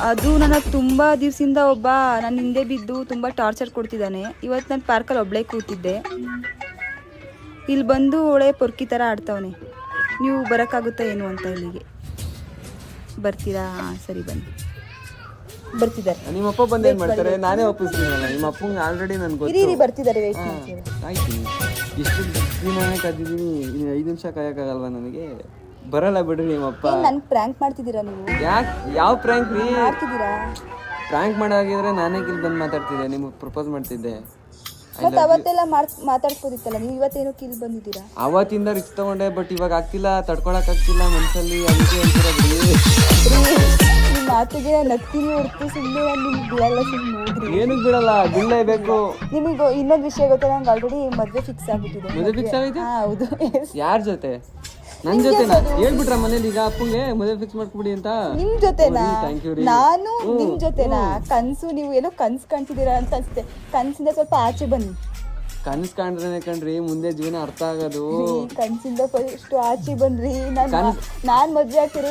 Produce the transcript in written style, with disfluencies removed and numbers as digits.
ಅದು ನನ್ನ ತುಂಬ ದಿವಸದಿಂದ ನನ್ನ ಹಿಂದೆ ಬಿದ್ದು ತುಂಬ ಟಾರ್ಚರ್ ಕೊಡ್ತಿದ್ದಾನೆ. ಇವತ್ತು ನಾನು ಪಾರ್ಕಲ್ಲಿ ಒಬ್ಬಳೇ ಕೂತಿದ್ದೆ, ಇಲ್ಲಿ ಬಂದು ಒಳ್ಳೆ ಪೊರ್ಕಿ ಥರ ಆಡ್ತವನೆ. ನೀವು ಬರೋಕ್ಕಾಗುತ್ತಾ ಏನು ಅಂತ ಇಲ್ಲಿಗೆ ಬರ್ತೀರಾ? ಸರಿ ಬನ್ನಿ. ಬರ್ತಿದ್ದಾರೆ. ನಿಮ್ಮ ಅಪ್ಪ ಬಂದು ಏನು ಮಾಡ್ತಾರೆ? ನಾನೇ ಒಪ್ಪಿಸ್ತೀನಲ್ಲ ನಿಮ್ಮ ಅಪ್ಪಂಗೆ ಆಲ್ರೆಡಿ ನನ್ಗೆ ಗೊತ್ತು. ಇರಿ ಬರ್ತಿದ್ದಾರೆ, ವೇಸ್ಟ್ ಮಾಡ್ತೀರಾ? ಕಾಯ್ತೀನಿ, ಎಷ್ಟು ದಿನನೇ ಕಾಯ್ತಿದ್ದೀನಿ. 5 ನಿಮಿಷ ಕಾಯೋಕ್ಕಾಗಲ್ವಾ ನನಗೆ? ಬರಲ್ಲ ಬಿಡ್ರಿ ನಿಮ್ಮಪ್ಪ. ನನ್ಗೆ ಪ್ರ್ಯಾಂಕ್ ಮಾಡ್ತಿದ್ದೀರಾ ನೀವು? ಯಾಕೆ? ಯಾವ ಪ್ರ್ಯಾಂಕ್ ರೀ ಮಾಡ್ತಿದ್ದೀರಾ? ಪ್ರ್ಯಾಂಕ್ ಮಾಡೋಗಿದ್ರೆ ನಾನೇ ಇಲ್ಲಿ ಬಂದು ಮಾತಾಡ್ತಿದ್ದೆ, ನಿಮಗೆ ಪ್ರಪೋಸ್ ಮಾಡ್ತಿದ್ದೆ. ಮತ್ತೆ ಅವತ್ತೆಲ್ಲ ಮಾತಾಡ್ಬೋದಿತ್ತಲ್ಲ, ನೀವು ಇವತ್ತೇನೋ ಕಿಲ್ ಬಂದಿದ್ದೀರಾ? ಅವತ್ತಿಂದ ರಿಸ್ಕ್ ತಗೊಂಡೆ, ಬಟ್ ಇವಾಗ ಆಗ್ತಿಲ್ಲ, ತಡ್ಕೊಳಕ್ಕಾಗ್ತಿಲ್ಲ ಮನಸ್ಸಲ್ಲಿ. ಅದಕ್ಕೆ ಹೇಳ್ತೀರಾ ಬಿಡಿ. ಈ ಮಾತಿಗೆ ನಗ್ತೀನಿ ಹೊರತು ಸುಮ್ಮನೆ ನಾನು ನಿಮ್ಗೆ ಬಿಡಲ್ಲ. ಸುಮ್ಮನೆ ಹೋದ್ರಿ. ಏನಕ್ಕೆ ಬಿಡಲ್ಲ? ಬಿಡಲೇಬೇಕು. ನಿಮಗೆ ಇನ್ನೊಂದು ವಿಷಯ ಗೊತ್ತಾ? ನಂಗೆ ಆಲ್ರೆಡಿ ಮದುವೆ ಫಿಕ್ಸ್ ಆಗಿಬಿಟ್ಟಿದೆ. ಮದುವೆ ಫಿಕ್ಸ್ ಆಗೈತೆ? ಹೌದು. ಯಾರ ಜೊತೆ? ನನ್ನ ಜೊತೆನಾ? ಹೇಳ್ಬಿಟ್ರ ಮನೇಲಿ ಈಗ ಅಪ್ಪಂಗೆ ಮದುವೆ ಫಿಕ್ಸ್ ಮಾಡ್ಕೊಬಿಡಿ ಅಂತ? ನಿಮ್ ಜೊತೆನಾ? ಥ್ಯಾಂಕ್ ಯು ರೀ. ನಾನು ನಿಮ್ ಜೊತೆನಾ? ಕನ್ಸು, ನೀವು ಏನೋ ಕನ್ಸು ಕಾಣ್ತಿದ್ದೀರಾ ಅಂತ ಅನ್ಸುತ್ತೆ. ಕನ್ಸಿಂದ ಸ್ವಲ್ಪ ಆಚೆ ಬನ್ನಿ. ಕನಸು ಕಾಣ್ರೆ ಕಣ್ರಿ ಮುಂದೆ ಜೀವನ ಅರ್ಥ ಆಗೋದು. ಕನ್ಸಿಂದ ಫಸ್ಟ್ ಆಚೆ ಬನ್ರಿ. ನಾನು ಮದುವೆ ಆಗ್ತೀರಿ.